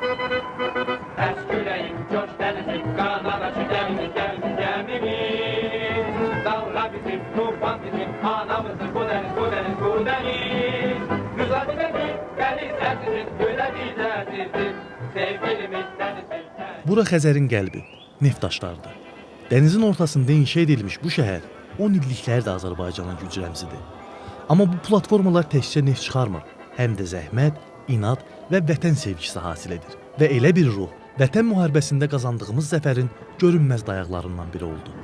Esküleyim coş denizim, kanada şu gemimiz, gemimiz. Dalga bizim, tufan bizim, anamızın bu deniz, bu deniz, bu deniz. Müzakiremiz, deniz sizin, güle bize sizin. Sevgilimiz denizin. Bura Xəzərin qəlbi, neft daşlarıdır. Dənizin ortasında inşa edilmiş bu şəhər 10 illiklərdir Azərbaycanın güc rəmzidir. Amma bu platformalar təkcə neft çıxarmır, həm də zəhmət, inad və vətən sevgisi hasil edir. Və elə bir ruh, vətən müharibəsində qazandığımız zəfərin görünməz dayaqlarından biri oldu.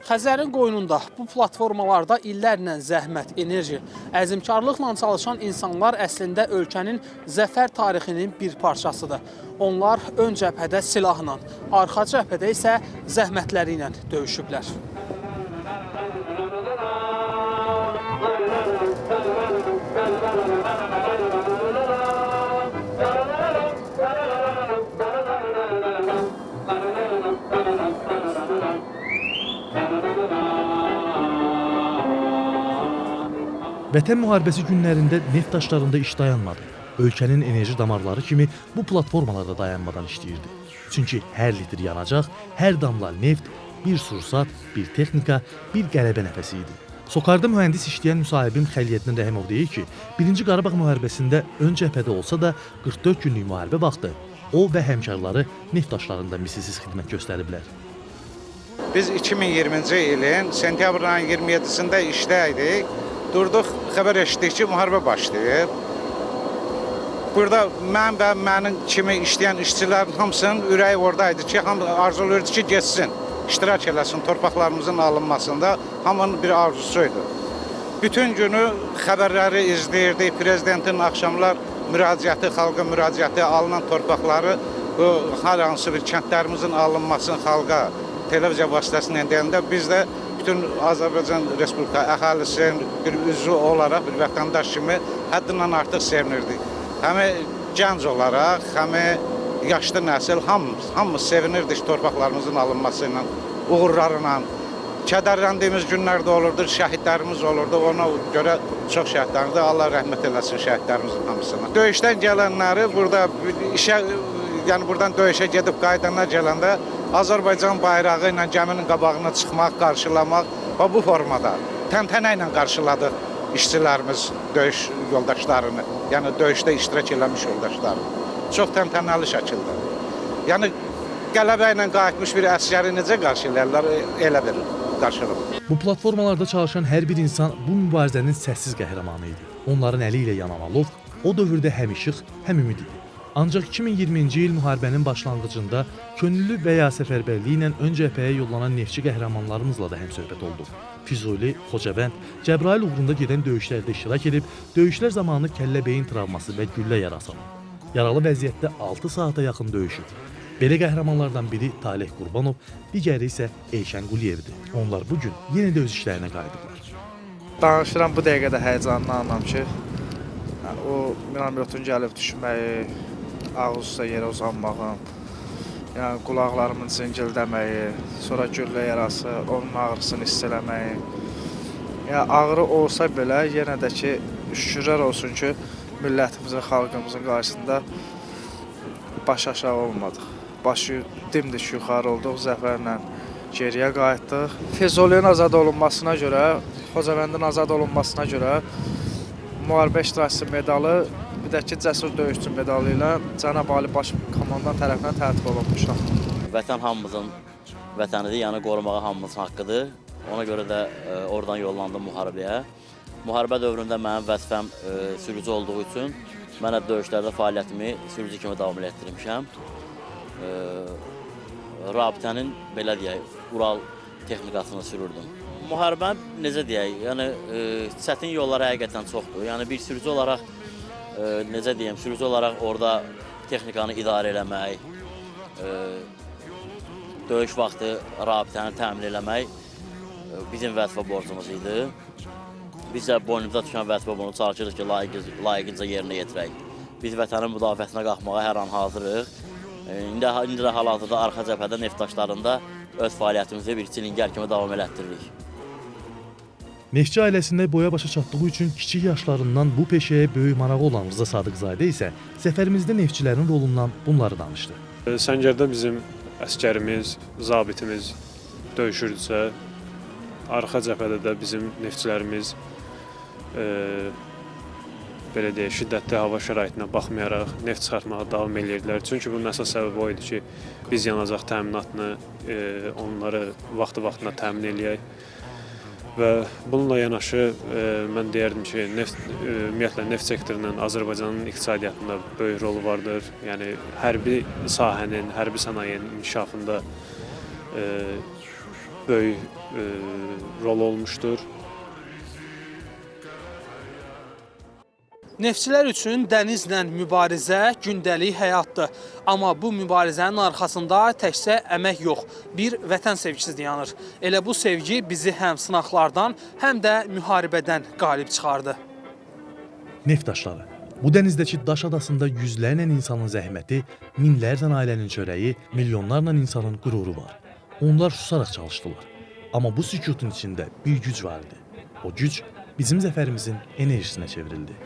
Xəzərin qoynunda bu platformalarda illərlə zəhmət, enerji, əzmkarlıqla çalışan insanlar əslində ölkənin zəfər tarixinin bir parçasıdır. Onlar ön cəbhədə silahla, arxa cəbhədə isə zəhmətləri ilə döyüşüblər. Vətən müharibəsi günlərində neft daşlarında iş dayanmadı. Ölkənin enerji damarları kimi bu platformalarda dayanmadan işləyirdi. Çünki hər litr yanacaq, hər damla neft, bir sursat, bir texnika, bir qələbə nəfəsi idi. Sokarda mühəndis işləyən müsahibim Xəliyyəddin Rəhimov deyir ki, 1-ci Qarabağ müharibəsində ön cəbhədə olsa da 44 günlük müharibə vaxtı o və həmkarları neft daşlarında misilsiz xidmət göstəriblər. Biz 2020-ci ilin sentyabrın 27-sində işdəydik. Durduq, xəbər eşitdik ki, müharibə başlayıb. Burada mən və mənim kimi işləyən işçilərin hamısının ürəyi oradaydı ki, arzulayırdı ki, geçsin, iştirak eləsin torpaqlarımızın alınmasında. Hamının bir arzusuydu. Bütün günü xəbərləri izləyirdik, prezidentin axşamlar müraciəti, xalqa müraciəti, alınan torpaqları, hər hansı bir kəndlərimizin alınmasını xalqa televiziya vasitəsilə deyəndə biz də bütün Azərbaycan Respublika əhalisinin bir üzvü olaraq, bir vətəndaş kimi həddindən artıq sevinirdik. Həm gənc olaraq, həm yaşlı nəsil hamımız sevinirdik torpaqlarımızın alınması ilə, uğurlarla. Kədərləndiyimiz günlər də olurdu, şəhidlərimiz olurdu. Ona görə çox şəhidlərimizdir. Allah rəhmət eləsin şəhidlərimizin hamısına. Döyüşdən gələnləri burada işə, yəni buradan döyüşə gedib qayıdanlar gələndə Azərbaycan bayrağı ilə gəminin qabağına çıxmaq, qarşılamaq və bu formada təntənə ilə qarşıladıq işçilərimiz döyüş yoldaşlarını, yəni döyüşdə iştirak eləmiş yoldaşlarını. Çox təntənəli şəkildə. Yəni qələbə ilə qayıtmış bir əsgəri necə qarşılayırlar, elə bir qarşılıq. Bu platformalarda çalışan hər bir insan bu mübarizənin səssiz qəhrəmanı idi. Onların əli ilə yanan alov o dövrdə həm işıq, həm ümid idi. Ancaq 2020-ci il müharibənin başlanğıcında könüllü və ya səfərbərliyi ilə ön cəbhəyə yollanan neftçi qəhrəmanlarımızla da həmsöhbət olduq. Füzuli, Xocavənd, Cəbrayıl uğrunda gedən döyüşlərdə iştirak edib, döyüşlər zamanı kəllə-beyin travması və güllə yarası alıb. Yaralı vəziyyətdə 6 saata yaxın döyüşüb. Belə qəhrəmanlardan biri Taleh Qurbanov, digəri isə Eyşən Quliyevdir. Onlar bugün yenə də öz işlərinə qayıdıblar. Danışıram bu dəqiqədə həyəcanlanmam ki, o minamyotun gəlib düşməyi, ağız üstə yerə uzanmağım, yəni qulaqlarımın zingildəməyi, sonra güllə yarası, onun ağrısını hiss eləməyi. Yəni ağrı olsa belə yenə də ki, şükürlər olsun ki, millətimizin, xalqımızın qarşısında baş aşağı olmadıq. Başı dimdik yuxarı olduq, zəfərlə geriyə qayıtdıq. Füzulinin azad olunmasına görə, Xocavəndin azad olunmasına görə müharibə iştirakçısı medalı, bir də ki, cəsur döyüşçü medalı ilə Cənab Ali Baş Komandan tərəfindən tərtib olunmuşam. Vətən hamımızın vətənidir, yəni qorumağa hamımızın haqqıdır. Ona görə də oradan yollandım müharibəyə. Müharibə dövründə mənim vəzifəm sürücü olduğu üçün mən də döyüşlərdə fəaliyyətimi sürücü kimi davam etdirmişəm. Rabitənin, belə deyək, Ural texnikasını sürürdüm. Müharibə necə deyək, yəni çətin yollar həqiqətən çoxdur. Yəni bir sürücü olaraq, necə deyəm, sürücü olaraq orada texnikanı idarə eləmək, döyüş vaxtı rabitəni təmin eləmək bizim vəzifə borcumuz idi. Biz də boynumuza düşən vəzifə bunu çalışırıq ki, layiqincə yerinə yetirək. Biz vətənin müdafiəsinə qalxmağa hər an hazırıq. İndi də hal-hazırda arxa cəbhədə neft daşlarında öz fəaliyyətimizi bir çilingər kimi davam elətdiririk. Neftçi ailəsində boya başa çatdığı üçün kiçik yaşlarından bu peşəyə böyük marağı olan Rıza Sadıqzadə isə səfərimizdə neftçilərin rolundan bunları danışdı. Səngərdə bizim əskərimiz, zabitimiz döyüşürdüsə, arxa cəbhədə də bizim neftçilərimiz belə deyək, şiddətli hava şəraitinə baxmayaraq neft çıxartmağa davam edirdilər. Çünki bunun əsas səbəbi o idi ki, biz yanacaq təminatını onları vaxtı-vaxtına təmin eləyək. Və bununla yanaşı mən deyərdim ki, ümumiyyətlə neft sektorunun Azərbaycanın iqtisadiyyatında böyük rolu vardır. Yəni hərbi sahənin, hərbi sənayenin inkişafında böyük rol olmuşdur. Neftçilər üçün dənizlə mübarizə gündəlik həyatdır. Amma bu mübarizənin arxasında təkcə əmək yox, bir vətən sevgisi dayanır. Elə bu sevgi bizi həm sınaqlardan, həm də müharibədən qalib çıxardı. Neft daşları. Bu dənizdəki daş adasında yüzlərlə insanın zəhməti, minlərlə ailənin çörəyi, milyonlarla insanın qüruru var. Onlar susaraq çalışdılar. Amma bu sükutun içində bir güc var idi. O güc bizim zəfərimizin enerjisinə çevrildi.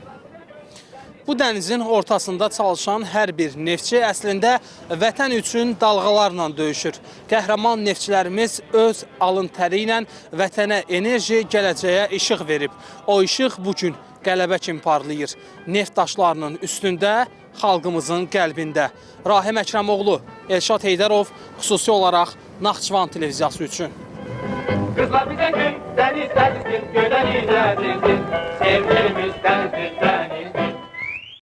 Bu dənizin ortasında çalışan hər bir neftçi əslində vətən üçün dalğalarla döyüşür. Qəhrəman neftçilərimiz öz alın təri ilə vətənə enerji, gələcəyə işıq verib. O işıq bugün qələbə kimi parlayır. Neft daşlarının üstündə, xalqımızın qəlbində. Rahim Əkrəmoğlu, Elşad Heydərov, xüsusi olaraq Naxçıvan televiziyası üçün. Kızlar bize gün, deniz denizdir, gölen izledirdir. Sevgilimiz denizdir, deniz.